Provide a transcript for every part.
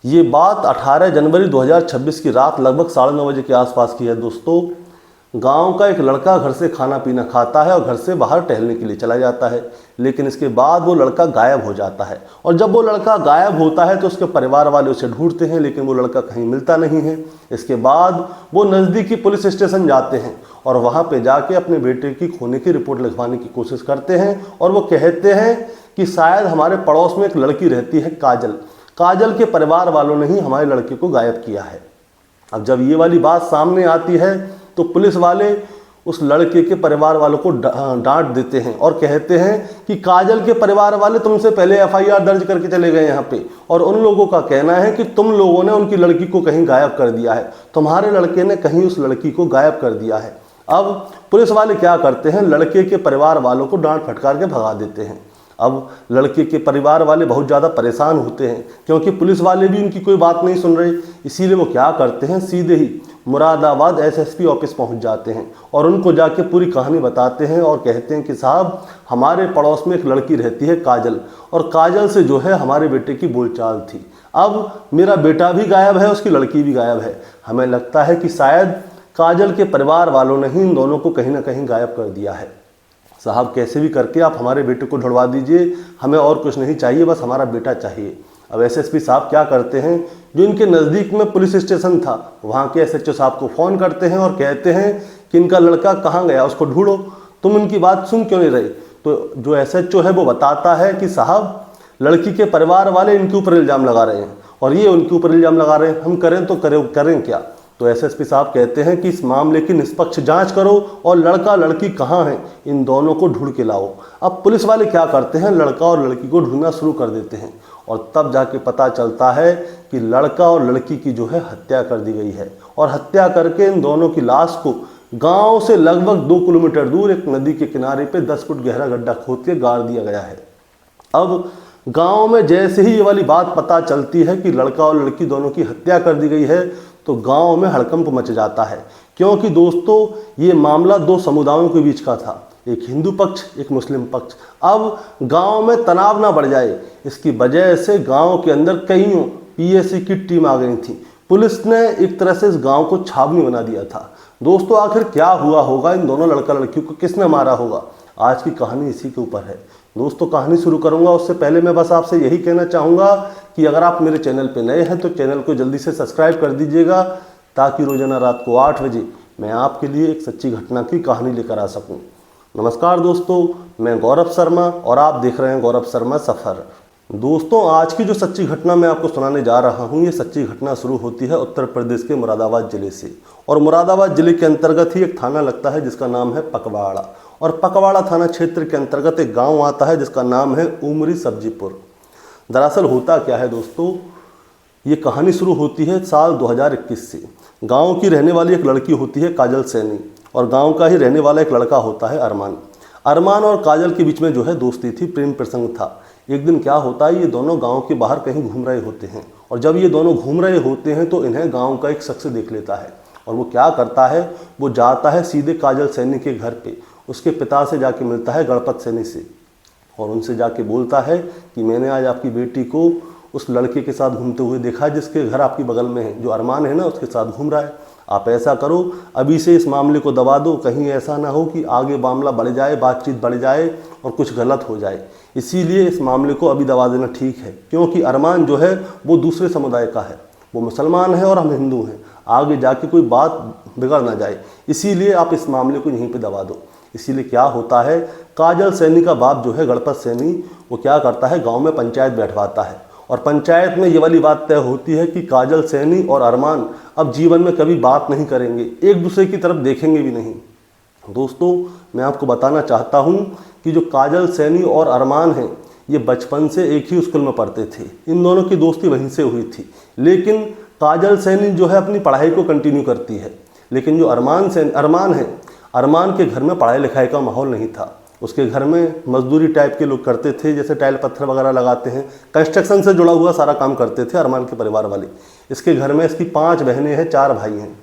ये बात 18 जनवरी 2026 की रात लगभग 9:30 बजे के आसपास की है दोस्तों। गांव का एक लड़का घर से खाना पीना खाता है और घर से बाहर टहलने के लिए चला जाता है, लेकिन इसके बाद वो लड़का गायब हो जाता है। और जब वो लड़का गायब होता है तो उसके परिवार वाले उसे ढूंढते हैं, लेकिन वो लड़का कहीं मिलता नहीं है। इसके बाद वो नज़दीकी पुलिस स्टेशन जाते हैं और वहाँ पे जाके अपने बेटे की खोने की रिपोर्ट लिखवाने की कोशिश करते हैं। और वो कहते हैं कि शायद हमारे पड़ोस में एक लड़की रहती है काजल, काजल के परिवार वालों ने ही हमारे लड़के को गायब किया है। अब जब ये वाली बात सामने आती है तो पुलिस वाले उस लड़के के परिवार वालों को डांट देते हैं और कहते हैं कि काजल के परिवार वाले तुमसे पहले एफआईआर दर्ज करके चले गए यहाँ पे, और उन लोगों का कहना है कि तुम लोगों ने उनकी लड़की को कहीं गायब कर दिया है, तुम्हारे लड़के ने कहीं उस लड़की को गायब कर दिया है। अब पुलिस वाले क्या करते हैं, लड़के के परिवार वालों को डांट फटकार के भगा देते हैं। अब लड़के के परिवार वाले बहुत ज़्यादा परेशान होते हैं क्योंकि पुलिस वाले भी उनकी कोई बात नहीं सुन रहे। इसीलिए वो क्या करते हैं, सीधे ही मुरादाबाद एसएसपी ऑफिस पहुंच जाते हैं और उनको जाके पूरी कहानी बताते हैं और कहते हैं कि साहब, हमारे पड़ोस में एक लड़की रहती है काजल, और काजल से जो है हमारे बेटे की बोलचाल थी। अब मेरा बेटा भी गायब है, उसकी लड़की भी गायब है। हमें लगता है कि शायद काजल के परिवार वालों ने ही इन दोनों को कहीं ना कहीं गायब कर दिया है। साहब, कैसे भी करके आप हमारे बेटे को ढूंढवा दीजिए, हमें और कुछ नहीं चाहिए, बस हमारा बेटा चाहिए। अब एसएसपी साहब क्या करते हैं, जो इनके नज़दीक में पुलिस स्टेशन था वहाँ के एसएचओ साहब को फ़ोन करते हैं और कहते हैं कि इनका लड़का कहाँ गया, उसको ढूंढो। तुम इनकी बात सुन क्यों नहीं रहे? तो जो एसएचओ है वो बताता है कि साहब, लड़की के परिवार वाले इनके ऊपर इल्ज़ाम लगा रहे हैं और ये उनके ऊपर इल्ज़ाम लगा रहे हैं, हम करें तो करें क्या? तो एसएसपी साहब कहते हैं कि इस मामले की निष्पक्ष जांच करो और लड़का लड़की कहाँ हैं इन दोनों को ढूंढ के लाओ। अब पुलिस वाले क्या करते हैं, लड़का और लड़की को ढूंढना शुरू कर देते हैं और तब जाके पता चलता है कि लड़का और लड़की की जो है हत्या कर दी गई है, और हत्या करके इन दोनों की लाश को गाँव से लगभग 2 किलोमीटर दूर एक नदी के किनारे पर 10 फुट गहरा गड्ढा खोद के गाड़ दिया गया है। अब गाँव में जैसे ही ये वाली बात पता चलती है कि लड़का और लड़की दोनों की हत्या कर दी गई है तो गांव में हड़कंप मच जाता है, क्योंकि दोस्तों ये मामला 2 समुदायों के बीच का था, एक हिंदू पक्ष एक मुस्लिम पक्ष। अब गांव में तनाव ना बढ़ जाए, इसकी वजह से गांव के अंदर कईयों पीएसी की टीम आ गई थी। पुलिस ने एक तरह से इस गांव को छावनी बना दिया था। दोस्तों, आखिर क्या हुआ होगा, इन दोनों लड़का लड़कियों को किसने मारा होगा, आज की कहानी इसी के ऊपर है। दोस्तों, कहानी शुरू करूंगा उससे पहले मैं बस आपसे यही कहना चाहूँगा कि अगर आप मेरे चैनल पे नए हैं तो चैनल को जल्दी से सब्सक्राइब कर दीजिएगा, ताकि रोजाना रात को 8 बजे मैं आपके लिए एक सच्ची घटना की कहानी लेकर आ सकूं। नमस्कार दोस्तों, मैं गौरव शर्मा और आप देख रहे हैं गौरव शर्मा सफ़र। दोस्तों, आज की जो सच्ची घटना मैं आपको सुनाने जा रहा हूं, ये सच्ची घटना शुरू होती है उत्तर प्रदेश के मुरादाबाद ज़िले से, और मुरादाबाद ज़िले के अंतर्गत ही एक थाना लगता है जिसका नाम है पकवाड़ा, और पकवाड़ा थाना क्षेत्र के अंतर्गत एक गांव आता है जिसका नाम है उमरी सब्जीपुर। दरअसल होता क्या है दोस्तों, ये कहानी शुरू होती है साल 2021 से। गांव की रहने वाली एक लड़की होती है काजल सैनी, और गांव का ही रहने वाला एक लड़का होता है अरमान। अरमान और काजल के बीच में जो है दोस्ती थी, प्रेम प्रसंग था। एक दिन क्या होता है, ये दोनों गांव के बाहर कहीं घूम रहे होते हैं, और जब ये दोनों घूम रहे होते हैं तो इन्हें गांव का एक शख्स देख लेता है, और वो क्या करता है, वो जाता है सीधे काजल सैनी के घर पे, उसके पिता से जाके मिलता है गणपत सैनी से, और उनसे जाके बोलता है कि मैंने आज आपकी बेटी को उस लड़के के साथ घूमते हुए देखा है जिसके घर आपकी बगल में है, जो अरमान है ना, उसके साथ घूम रहा है। आप ऐसा करो, अभी से इस मामले को दबा दो, कहीं ऐसा ना हो कि आगे मामला बढ़ जाए, बातचीत बढ़ जाए और कुछ गलत हो जाए। इसीलिए इस मामले को अभी दबा देना ठीक है, क्योंकि अरमान जो है वो दूसरे समुदाय का है, वो मुसलमान है और हम हिंदू हैं, आगे जाके कोई बात बिगड़ ना जाए, इसीलिए आप इस मामले को यहीं पर दबा दो। इसीलिए क्या होता है, काजल सैनी का बाप जो है गणपत सैनी, वो क्या करता है, गांव में पंचायत बैठवाता है, और पंचायत में ये वाली बात तय होती है कि काजल सैनी और अरमान अब जीवन में कभी बात नहीं करेंगे, एक दूसरे की तरफ देखेंगे भी नहीं। दोस्तों, मैं आपको बताना चाहता हूँ कि जो काजल सैनी और अरमान हैं, ये बचपन से एक ही स्कूल में पढ़ते थे, इन दोनों की दोस्ती वहीं से हुई थी। लेकिन काजल सैनी जो है अपनी पढ़ाई को कंटिन्यू करती है, लेकिन जो अरमान है, अरमान के घर में पढ़ाई लिखाई का माहौल नहीं था। उसके घर में मजदूरी टाइप के लोग करते थे, जैसे टाइल पत्थर वगैरह लगाते हैं, कंस्ट्रक्शन से जुड़ा हुआ सारा काम करते थे अरमान के परिवार वाले। इसके घर में इसकी 5 बहनें हैं, 4 भाई हैं।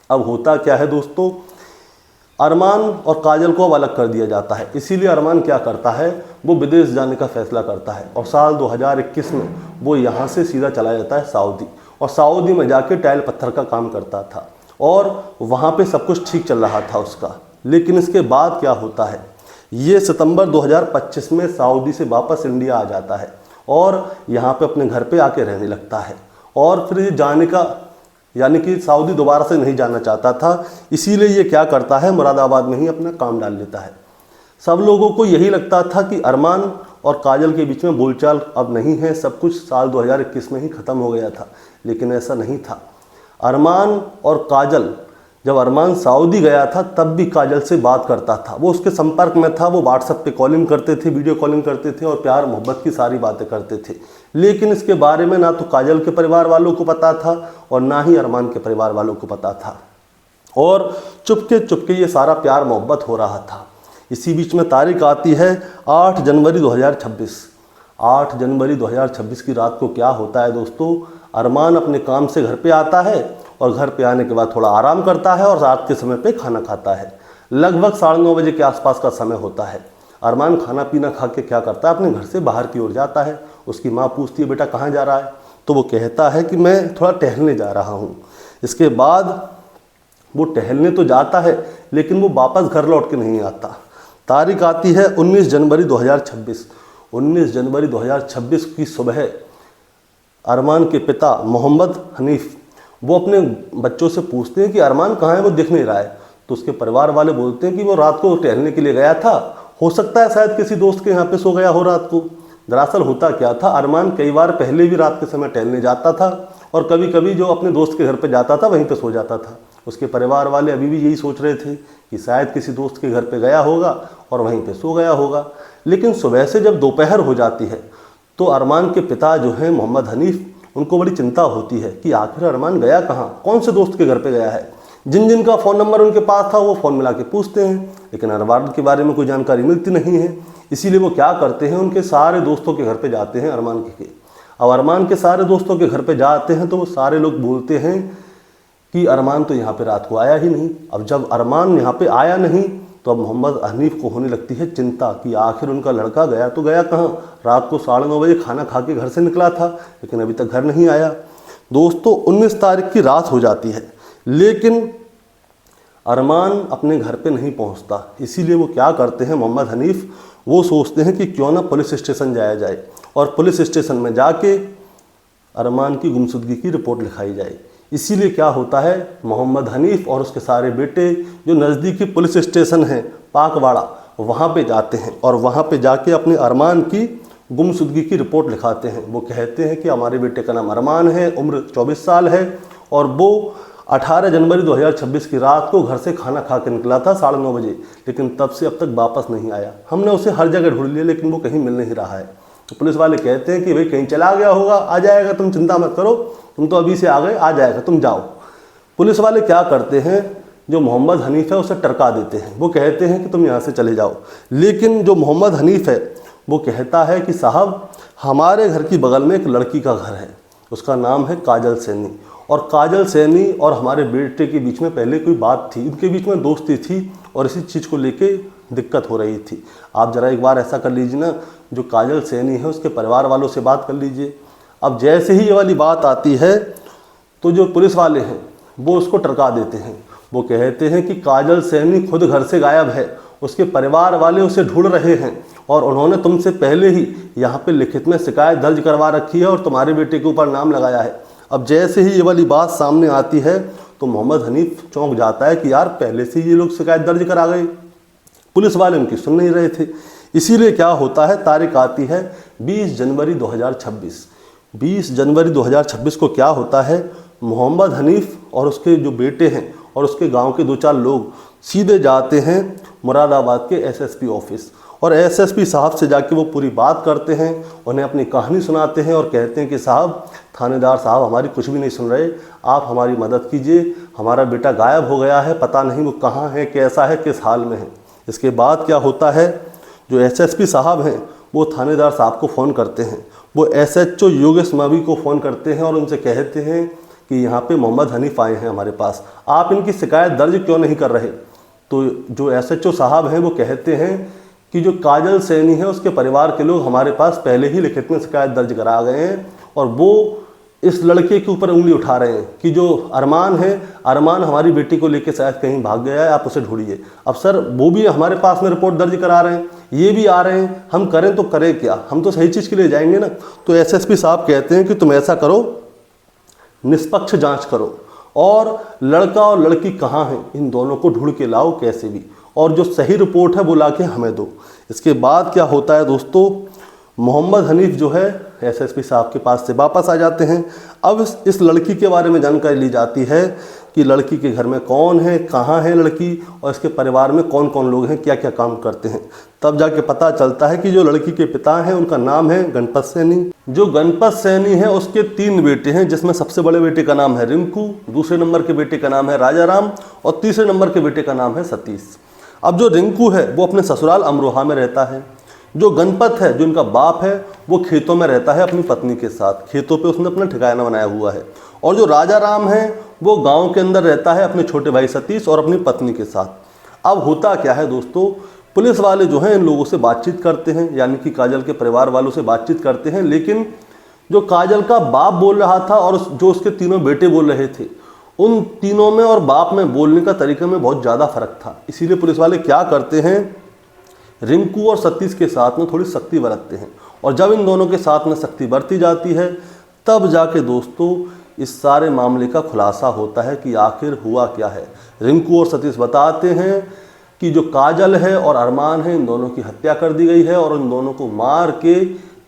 अब होता क्या है दोस्तों, अरमान और काजल को अब अलग कर दिया जाता है। इसीलिए अरमान क्या करता है, वो विदेश जाने का फैसला करता है और साल 2021 में वो यहाँ से सीधा चला जाता है सऊदी, और सऊदी में जाके टाइल पत्थर का काम करता था और वहाँ पे सब कुछ ठीक चल रहा था उसका। लेकिन इसके बाद क्या होता है, ये सितंबर 2025 में सऊदी से वापस इंडिया आ जाता है और यहाँ पे अपने घर पे आके रहने लगता है। और फिर ये जाने का यानी कि सऊदी दोबारा से नहीं जाना चाहता था, इसीलिए ये क्या करता है, मुरादाबाद में ही अपना काम डाल लेता है। सब लोगों को यही लगता था कि अरमान और काजल के बीच में बोलचाल अब नहीं है, सब कुछ साल 2021 में ही ख़त्म हो गया था, लेकिन ऐसा नहीं था। अरमान और काजल, जब अरमान सऊदी गया था तब भी काजल से बात करता था, वो उसके संपर्क में था, वो व्हाट्सएप पे कॉलिंग करते थे, वीडियो कॉलिंग करते थे और प्यार मोहब्बत की सारी बातें करते थे। लेकिन इसके बारे में ना तो काजल के परिवार वालों को पता था और ना ही अरमान के परिवार वालों को पता था, और चुपके चुपके ये सारा प्यार मोहब्बत हो रहा था। इसी बीच में तारीख आती है 8 जनवरी 2026। 8 जनवरी 2026 की रात को क्या होता है दोस्तों, अरमान अपने काम से घर पे आता है और घर पे आने के बाद थोड़ा आराम करता है और रात के समय पे खाना खाता है। लगभग 9:30 बजे के आसपास का समय होता है। अरमान खाना पीना खा के क्या करता है, अपने घर से बाहर की ओर जाता है। उसकी माँ पूछती है, बेटा कहाँ जा रहा है, तो वो कहता है कि मैं थोड़ा टहलने जा रहा हूँ। इसके बाद वो टहलने तो जाता है लेकिन वो वापस घर लौट के नहीं आता। तारीख आती है 19 जनवरी 2026। 19 जनवरी 2026 की सुबह अरमान के पिता मोहम्मद हनीफ वो अपने बच्चों से पूछते हैं कि अरमान कहाँ है, वो दिख नहीं रहा है। तो उसके परिवार वाले बोलते हैं कि वो रात को टहलने के लिए गया था, हो सकता है शायद किसी दोस्त के यहाँ पे सो गया हो रात को। दरअसल होता क्या था, अरमान कई बार पहले भी रात के समय टहलने जाता था और कभी कभी जो अपने दोस्त के घर पे जाता था वहीं पे सो जाता था। उसके परिवार वाले अभी भी यही सोच रहे थे कि शायद किसी दोस्त के घर पे गया होगा और वहीं पे सो गया होगा। लेकिन सुबह से जब दोपहर हो जाती है तो अरमान के पिता जो हैं मोहम्मद हनीफ, उनको बड़ी चिंता होती है कि आखिर अरमान गया कहाँ, कौन से दोस्त के घर पे गया है। जिन जिन का फ़ोन नंबर उनके पास था वो फ़ोन मिला के पूछते हैं, लेकिन अरमान के बारे में कोई जानकारी मिलती नहीं है। इसीलिए वो क्या करते हैं, उनके सारे दोस्तों के घर पे जाते हैं अरमान के। अब अरमान के सारे दोस्तों के घर पे जाते हैं तो वो सारे लोग बोलते हैं कि अरमान तो यहाँ पे रात को आया ही नहीं। अब जब अरमान यहाँ पे आया नहीं तो अब मोहम्मद हनीफ को होने लगती है चिंता कि आखिर उनका लड़का गया तो गया कहाँ। रात को 9:30 बजे खाना खा के घर से निकला था लेकिन अभी तक घर नहीं आया। दोस्तों 19 तारीख की रात हो जाती है लेकिन अरमान अपने घर पे नहीं पहुंचता। इसीलिए वो क्या करते हैं मोहम्मद हनीफ, वो सोचते हैं कि क्यों ना पुलिस स्टेशन जाया जाए और पुलिस स्टेशन में जाके अरमान की गुमशुदगी की रिपोर्ट लिखाई जाए। इसीलिए क्या होता है, मोहम्मद हनीफ और उसके सारे बेटे जो नज़दीकी पुलिस स्टेशन है पाकवाड़ा, वहाँ पे जाते हैं और वहाँ पे जाके अपने अरमान की गुमशुदगी की रिपोर्ट लिखाते हैं। वो कहते हैं कि हमारे बेटे का नाम अरमान है, उम्र 24 साल है और वो 18 जनवरी 2026 की रात को घर से खाना खा के निकला था 9:30 बजे, लेकिन तब से अब तक वापस नहीं आया। हमने उसे हर जगह ढूंढ लिया लेकिन वो कहीं मिल नहीं रहा है। तो पुलिस वाले कहते हैं कि भाई कहीं चला गया होगा, आ जाएगा, तुम चिंता मत करो, तुम तो अभी से आ गए, आ जाएगा, तुम जाओ। पुलिस वाले क्या करते हैं, जो मोहम्मद हनीफ है उसे टरका देते हैं। वो कहते हैं कि तुम यहाँ से चले जाओ। लेकिन जो मोहम्मद हनीफ है वो कहता है कि साहब हमारे घर की बगल में एक लड़की का घर है, उसका नाम है काजल सैनी, और काजल सैनी और हमारे बेटे के बीच में पहले कोई बात थी, उनके बीच में दोस्ती थी और इसी चीज़ को लेके दिक्कत हो रही थी। आप ज़रा एक बार ऐसा कर लीजिए ना, जो काजल सैनी है उसके परिवार वालों से बात कर लीजिए। अब जैसे ही ये वाली बात आती है तो जो पुलिस वाले हैं वो उसको टरका देते हैं। वो कहते हैं कि काजल सैनी खुद घर से गायब है, उसके परिवार वाले उसे ढूंढ रहे हैं और उन्होंने तुमसे पहले ही यहाँ पे लिखित में शिकायत दर्ज करवा रखी है और तुम्हारे बेटे के ऊपर नाम लगाया है। अब जैसे ही ये वाली बात सामने आती है तो मोहम्मद हनीफ चौंक जाता है कि यार पहले से ये लोग शिकायत दर्ज करा गए, पुलिस वाले उनकी सुन नहीं रहे थे। इसीलिए क्या होता है, तारीख आती है 20 जनवरी 2026। 20 जनवरी 2026 को क्या होता है, मोहम्मद हनीफ और उसके जो बेटे हैं और उसके गांव के 2-4 लोग सीधे जाते हैं मुरादाबाद के एसएसपी ऑफिस और एसएसपी साहब से जाके वो पूरी बात करते हैं, उन्हें अपनी कहानी सुनाते हैं और कहते हैं कि साहब, थानेदार साहब हमारी कुछ भी नहीं सुन रहे, आप हमारी मदद कीजिए, हमारा बेटा गायब हो गया है, पता नहीं वो कहाँ है, कैसा है, किस हाल में है। इसके बाद क्या होता है, जो एसएसपी साहब हैं वो थानेदार साहब को फ़ोन करते हैं, वो एसएचओ योगेश मावी को फ़ोन करते हैं और उनसे कहते हैं कि यहाँ पे मोहम्मद हनीफ आए हैं हमारे पास, आप इनकी शिकायत दर्ज क्यों नहीं कर रहे। तो जो एसएचओ साहब हैं वो कहते हैं कि जो काजल सैनी है उसके परिवार के लोग हमारे पास पहले ही लिखित में शिकायत दर्ज करा गए हैं और वो इस लड़के के ऊपर उंगली उठा रहे हैं कि जो अरमान है, अरमान हमारी बेटी को लेकर शायद कहीं भाग गया है, आप उसे ढूंढिए। अब सर वो भी हमारे पास में रिपोर्ट दर्ज करा रहे हैं, ये भी आ रहे हैं, हम करें तो करें क्या, हम तो सही चीज़ के लिए जाएंगे ना। तो एसएसपी साहब कहते हैं कि तुम ऐसा करो, निष्पक्ष जांच करो और लड़का और लड़की कहाँ हैं इन दोनों को ढूंढ के लाओ कैसे भी, और जो सही रिपोर्ट है वो ला के हमें दो। इसके बाद क्या होता है दोस्तों, मोहम्मद हनीफ जो है एसएसपी साहब के पास से वापस आ जाते हैं। अब इस लड़की के बारे में जानकारी ली जाती है कि लड़की के घर में कौन है, कहाँ है लड़की, और इसके परिवार में कौन कौन लोग हैं, क्या क्या काम करते हैं। तब जाके पता चलता है कि जो लड़की के पिता हैं उनका नाम है गणपत सैनी। जो गणपत सैनी है उसके 3 बेटे हैं, जिसमें सबसे बड़े बेटे का नाम है रिंकू, दूसरे नंबर के बेटे का नाम है राजाराम और तीसरे नंबर के बेटे का नाम है सतीश। अब जो रिंकू है वो अपने ससुराल अमरोहा में रहता है। जो गणपत है, जो इनका बाप है, वो खेतों में रहता है अपनी पत्नी के साथ, खेतों पे उसने अपना ठिकाना बनाया हुआ है। और जो राजाराम है वो गांव के अंदर रहता है अपने छोटे भाई सतीश और अपनी पत्नी के साथ। अब होता क्या है दोस्तों, पुलिस वाले जो हैं इन लोगों से बातचीत करते हैं, यानी कि काजल के परिवार वालों से बातचीत करते हैं, लेकिन जो काजल का बाप बोल रहा था और जो उसके तीनों बेटे बोल रहे थे, उन तीनों में और बाप में बोलने का तरीके में बहुत ज़्यादा फर्क था। इसीलिए पुलिस वाले क्या करते हैं, रिंकू और सतीश के साथ में थोड़ी सख्ती बरतते हैं। और जब इन दोनों के साथ में सख्ती बरती जाती है तब जाके दोस्तों इस सारे मामले का खुलासा होता है कि आखिर हुआ क्या है। रिंकू और सतीश बताते हैं कि जो काजल है और अरमान है, इन दोनों की हत्या कर दी गई है और इन दोनों को मार के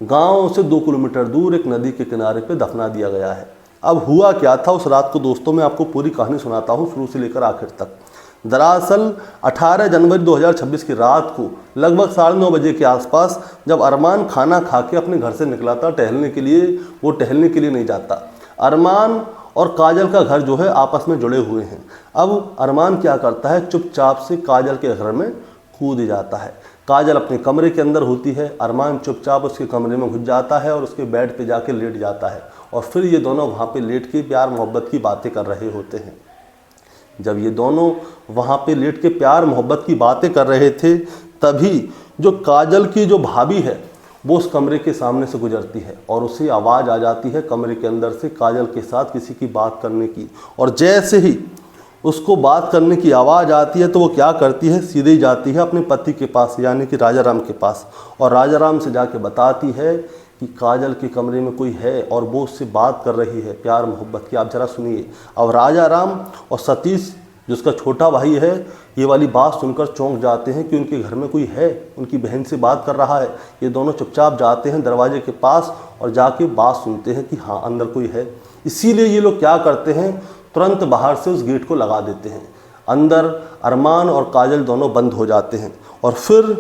गांव से 2 किलोमीटर दूर एक नदी के किनारे पे दफना दिया गया है। अब हुआ क्या था उस रात को दोस्तों, मैं आपको पूरी कहानी सुनाता हूँ शुरू से लेकर आखिर तक। दरअसल 18 जनवरी 2026 की रात को लगभग 9:30 बजे के आसपास जब अरमान खाना खा के अपने घर से निकला था टहलने के लिए, वो टहलने के लिए नहीं जाता। अरमान और काजल का घर जो है आपस में जुड़े हुए हैं। अब अरमान क्या करता है, चुपचाप से काजल के घर में कूद जाता है। काजल अपने कमरे के अंदर होती है, अरमान चुपचाप उसके कमरे में घुस जाता है और उसके बेड पे जाके लेट जाता है और फिर ये दोनों वहाँ पे लेट के प्यार मोहब्बत की बातें कर रहे होते हैं। जब ये दोनों वहाँ पे लेट के प्यार मोहब्बत की बातें कर रहे थे तभी जो काजल की जो भाभी है वो उस कमरे के सामने से गुजरती है और उसे आवाज़ आ जाती है कमरे के अंदर से काजल के साथ किसी की बात करने की। और जैसे ही उसको बात करने की आवाज़ आती है तो वो क्या करती है, सीधे ही जाती है अपने पति के पास यानी कि राजाराम के पास और राजाराम से जाके बताती है कि काजल के कमरे में कोई है और वो उससे बात कर रही है प्यार मोहब्बत की। आप ज़रा सुनिए। अब राजाराम और सतीश जिसका छोटा भाई है ये वाली बात सुनकर चौंक जाते हैं कि उनके घर में कोई है, उनकी बहन से बात कर रहा है। ये दोनों चुपचाप जाते हैं दरवाजे के पास और जाके बात सुनते हैं कि हाँ अंदर कोई है। इसीलिए ये लोग क्या करते हैं, तुरंत बाहर से उस गेट को लगा देते हैं। अंदर अरमान और काजल दोनों बंद हो जाते हैं और फिर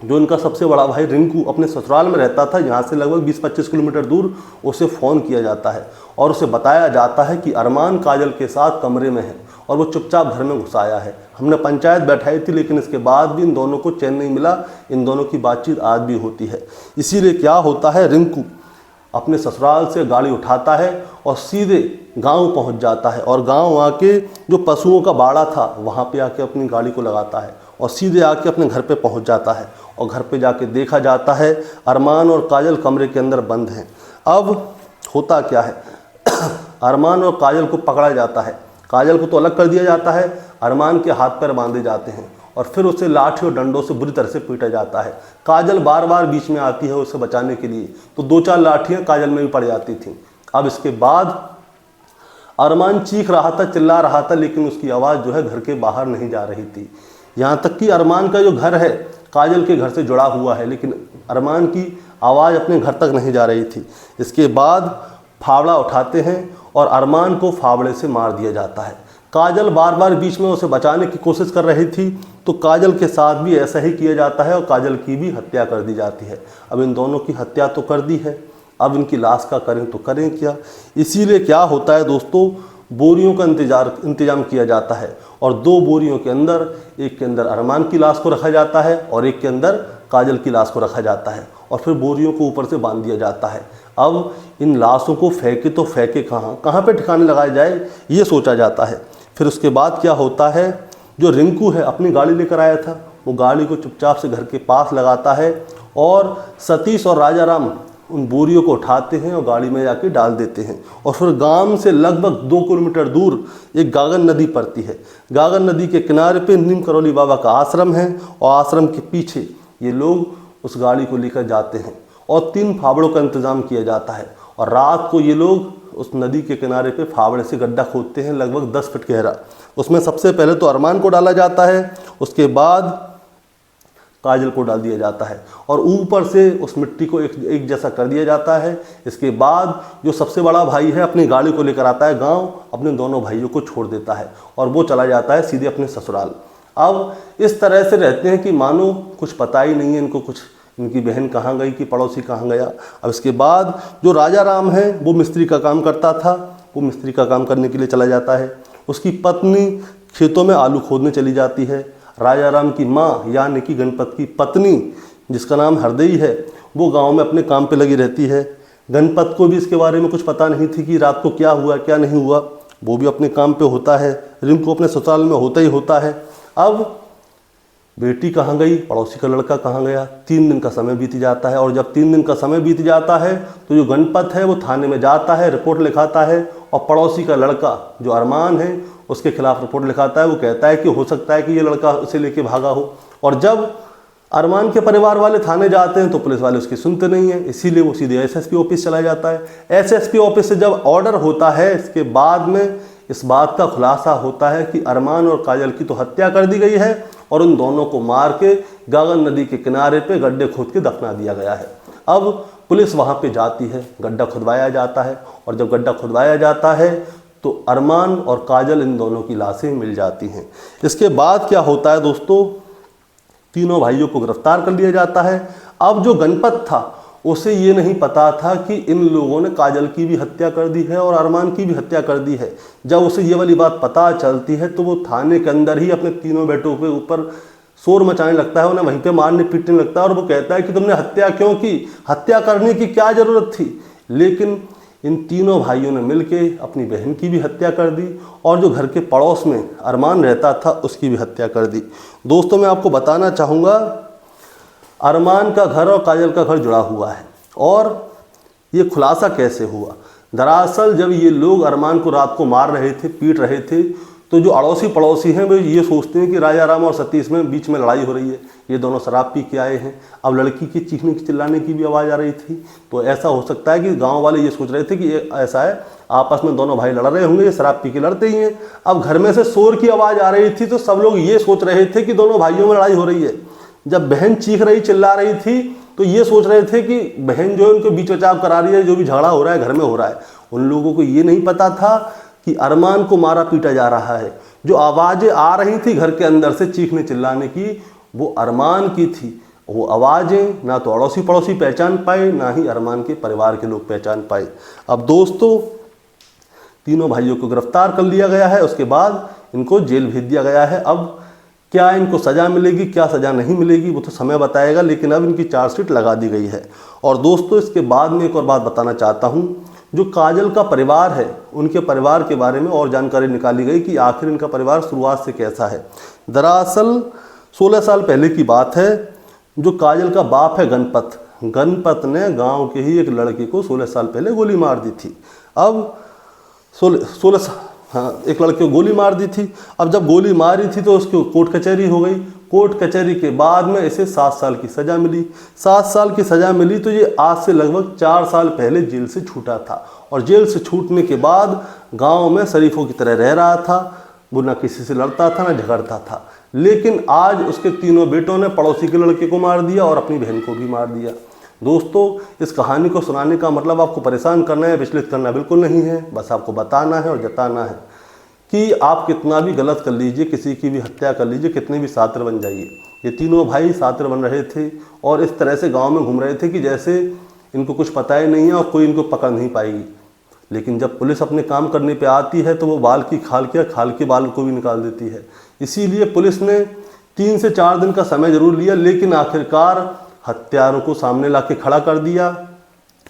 जो इनका सबसे बड़ा भाई रिंकू अपने ससुराल में रहता था, यहाँ से लगभग 20-25 किलोमीटर दूर, उसे फ़ोन किया जाता है और उसे बताया जाता है कि अरमान काजल के साथ कमरे में है और वो चुपचाप घर में घुस आया है। हमने पंचायत बैठाई थी लेकिन इसके बाद भी इन दोनों को चैन नहीं मिला, इन दोनों की बातचीत आज भी होती है। इसीलिए क्या होता है, रिंकू अपने ससुराल से गाड़ी उठाता है और सीधे गांव पहुंच जाता है और गांव आके जो पशुओं का बाड़ा था वहां पे आके अपनी गाड़ी को लगाता है और सीधे आके अपने घर पे पहुंच जाता है और घर पे जाके देखा जाता है अरमान और काजल कमरे के अंदर बंद हैं। अब होता क्या है, अरमान और काजल को पकड़ा जाता है, काजल को तो अलग कर दिया जाता है, अरमान के हाथ पैर बांधे जाते हैं और फिर उसे लाठी और डंडों से बुरी तरह से पीटा जाता है। काजल बार बार बीच में आती है उसे बचाने के लिए, तो 2-4 लाठियाँ काजल में भी पड़ जाती थी। अब इसके बाद अरमान चीख रहा था, चिल्ला रहा था, लेकिन उसकी आवाज़ जो है घर के बाहर नहीं जा रही थी। यहाँ तक कि अरमान का जो घर है काजल के घर से जुड़ा हुआ है, लेकिन अरमान की आवाज़ अपने घर तक नहीं जा रही थी। इसके बाद फावड़ा उठाते हैं और अरमान को फावड़े से मार दिया जाता है। काजल बार बार बीच में उसे बचाने की कोशिश कर रही थी तो काजल के साथ भी ऐसा ही किया जाता है और काजल की भी हत्या कर दी जाती है। अब इन दोनों की हत्या तो कर दी है, अब इनकी लाश का करें तो करें क्या। इसीलिए क्या होता है दोस्तों, बोरियों का इंतजाम किया जाता है और 2 बोरियों के अंदर, एक के अंदर अरमान की लाश को रखा जाता है और एक के अंदर काजल की लाश को रखा जाता है और फिर बोरियों को ऊपर से बांध दिया जाता है। अब इन लाशों को फेंके तो फेंके कहाँ पे ठिकाने लगाया जाए ये सोचा जाता है। फिर उसके बाद क्या होता है, जो रिंकू है अपनी गाड़ी लेकर आया था वो गाड़ी को चुपचाप से घर के पास लगाता है और सतीश और राजा राम उन बोरियों को उठाते हैं और गाड़ी में जाके डाल देते हैं। और फिर गांव से लगभग 2 किलोमीटर दूर एक गागन नदी पड़ती है। गागन नदी के किनारे पे नीम करौली बाबा का आश्रम है और आश्रम के पीछे ये लोग उस गाड़ी को लेकर जाते हैं और 3 फावड़ों का इंतज़ाम किया जाता है। और रात को ये लोग उस नदी के किनारे पे फावड़े से गड्ढा खोदते हैं लगभग 10 फीट गहरा। उसमें सबसे पहले तो अरमान को डाला जाता है, उसके बाद काजल को डाल दिया जाता है और ऊपर से उस मिट्टी को एक जैसा कर दिया जाता है। इसके बाद जो सबसे बड़ा भाई है अपनी गाड़ी को लेकर आता है गांव, अपने दोनों भाइयों को छोड़ देता है और वो चला जाता है सीधे अपने ससुराल। अब इस तरह से रहते हैं कि मानो कुछ पता ही नहीं है इनको, कुछ इनकी बहन कहाँ गई कि पड़ोसी कहाँ गया। अब इसके बाद जो राजा राम है वो मिस्त्री का काम करता था, वो मिस्त्री का काम करने के लिए चला जाता है। उसकी पत्नी खेतों में आलू खोदने चली जाती है। राजा राम की माँ यानी कि गणपत की पत्नी जिसका नाम हरदई है वो गांव में अपने काम पे लगी रहती है। गणपत को भी इसके बारे में कुछ पता नहीं थी कि रात को क्या हुआ क्या नहीं हुआ, वो भी अपने काम पे होता है। रिंकू अपने ससुराल में होता ही होता है। अब बेटी कहाँ गई, पड़ोसी का लड़का कहाँ गया, 3 दिन का समय बीत जाता है। और जब 3 दिन का समय बीत जाता है तो जो गणपत है वो थाने में जाता है, रिपोर्ट लिखाता है और पड़ोसी का लड़का जो अरमान है उसके खिलाफ रिपोर्ट लिखाता है। वो कहता है कि हो सकता है कि ये लड़का उसे लेके भागा हो। और जब अरमान के परिवार वाले थाने जाते हैं तो पुलिस वाले उसकी सुनते नहीं है, इसीलिए वो सीधे एसएसपी ऑफिस चला जाता है। एसएसपी ऑफिस से जब ऑर्डर होता है इसके बाद में इस बात का खुलासा होता है कि अरमान और काजल की तो हत्या कर दी गई है और उन दोनों को मार के गागन नदी के किनारे पे गड्ढे खोद के दफना दिया गया है। अब पुलिस वहाँ पे जाती है, गड्ढा खुदवाया जाता है और जब गड्ढा खुदवाया जाता है तो अरमान और काजल इन दोनों की लाशें मिल जाती हैं। इसके बाद क्या होता है दोस्तों, तीनों भाइयों को गिरफ्तार कर लिया जाता है। अब जो गणपत था उसे ये नहीं पता था कि इन लोगों ने काजल की भी हत्या कर दी है और अरमान की भी हत्या कर दी है। जब उसे ये वाली बात पता चलती है तो वो थाने के अंदर ही अपने तीनों बेटों के ऊपर शोर मचाने लगता है, उन्हें वहीं पे मारने पीटने लगता है और वो कहता है कि तुमने हत्या क्यों की, हत्या करने की क्या ज़रूरत थी। लेकिन इन तीनों भाइयों ने मिलके अपनी बहन की भी हत्या कर दी और जो घर के पड़ोस में अरमान रहता था उसकी भी हत्या कर दी। दोस्तों मैं आपको बताना चाहूँगा अरमान का घर और काजल का घर जुड़ा हुआ है और ये खुलासा कैसे हुआ। दरअसल जब ये लोग अरमान को रात को मार रहे थे, पीट रहे थे, तो जो अड़ोसी पड़ोसी हैं वो ये सोचते हैं कि राजा राम और सतीश में बीच में लड़ाई हो रही है, ये दोनों शराब पी के आए हैं। अब लड़की की चीखने की चिल्लाने की भी आवाज़ आ रही थी, तो ऐसा हो सकता है कि गांव वाले ये सोच रहे थे कि ये ऐसा है आपस में दोनों भाई लड़ रहे होंगे, ये शराब पी के लड़ते ही हैं। अब घर में से शोर की आवाज़ आ रही थी तो सब लोग ये सोच रहे थे कि दोनों भाइयों में लड़ाई हो रही है। जब बहन चीख रही चिल्ला रही थी तो ये सोच रहे थे कि बहन जो है उनको बीच बचाव करा रही है, जो भी झगड़ा हो रहा है घर में हो रहा है। उन लोगों को ये नहीं पता था कि अरमान को मारा पीटा जा रहा है। जो आवाज़ें आ रही थी घर के अंदर से चीखने चिल्लाने की वो अरमान की थी। वो आवाज़ें ना तो अड़ोसी पड़ोसी पहचान पाए ना ही अरमान के परिवार के लोग पहचान पाए। अब दोस्तों तीनों भाइयों को गिरफ्तार कर लिया गया है, उसके बाद इनको जेल भेज दिया गया है। अब क्या इनको सज़ा मिलेगी क्या सज़ा नहीं मिलेगी वो तो समय बताएगा, लेकिन अब इनकी चार्जशीट लगा दी गई है। और दोस्तों इसके बाद में एक और बात बताना चाहता हूँ, जो काजल का परिवार है उनके परिवार के बारे में और जानकारी निकाली गई कि आखिर इनका परिवार शुरुआत से कैसा है। दरअसल 16 साल पहले की बात है। जो काजल का बाप है गणपत ने गांव के ही एक लड़के को 16 साल पहले गोली मार दी थी। अब 16 एक लड़के को गोली मार दी थी। अब जब गोली मारी थी तो उसकी कोर्ट कचहरी हो गई। कोर्ट कचहरी के बाद में इसे 7 साल की सज़ा मिली। 7 साल की सज़ा मिली तो ये आज से लगभग 4 साल पहले जेल से छूटा था और जेल से छूटने के बाद गांव में शरीफों की तरह रह रहा था। वो ना किसी से लड़ता था ना झगड़ता था। लेकिन आज उसके तीनों बेटों ने पड़ोसी के लड़के को मार दिया और अपनी बहन को भी मार दिया। दोस्तों इस कहानी को सुनाने का मतलब आपको परेशान करना है, विचलित करना बिल्कुल नहीं है। बस आपको बताना है और जताना है कि आप कितना भी गलत कर लीजिए, किसी की भी हत्या कर लीजिए, कितने भी शातिर बन जाइए। ये तीनों भाई शातिर बन रहे थे और इस तरह से गांव में घूम रहे थे कि जैसे इनको कुछ पता ही नहीं है और कोई इनको पकड़ नहीं पाएगी। लेकिन जब पुलिस अपने काम करने पे आती है तो वो बाल की खाल के बाल को भी निकाल देती है। इसीलिए पुलिस ने 3 से 4 दिन का समय जरूर लिया, लेकिन आखिरकार हत्यारों को सामने ला के खड़ा कर दिया।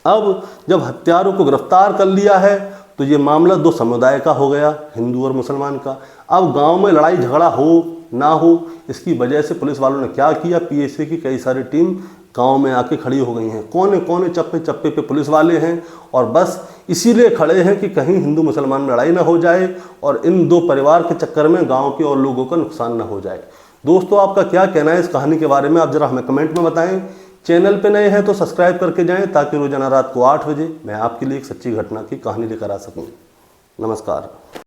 अब जब हत्यारों को गिरफ्तार कर लिया है तो ये मामला 2 समुदाय का हो गया, हिंदू और मुसलमान का। अब गांव में लड़ाई झगड़ा हो ना हो, इसकी वजह से पुलिस वालों ने क्या किया, पीएसए की कई सारी टीम गांव में आके खड़ी हो गई हैं। कोने कोने चप्पे चप्पे पे पुलिस वाले हैं और बस इसीलिए खड़े हैं कि कहीं हिंदू मुसलमान में लड़ाई ना हो जाए और इन दो परिवार के चक्कर में गांव के और लोगों का नुकसान ना हो जाए। दोस्तों, आपका क्या कहना है इस कहानी के बारे में, आप जरा हमें कमेंट में बताएं। चैनल पे नए हैं तो सब्सक्राइब करके जाएं ताकि रोजाना रात को 8 बजे मैं आपके लिए एक सच्ची घटना की कहानी लेकर आ सकूं। नमस्कार।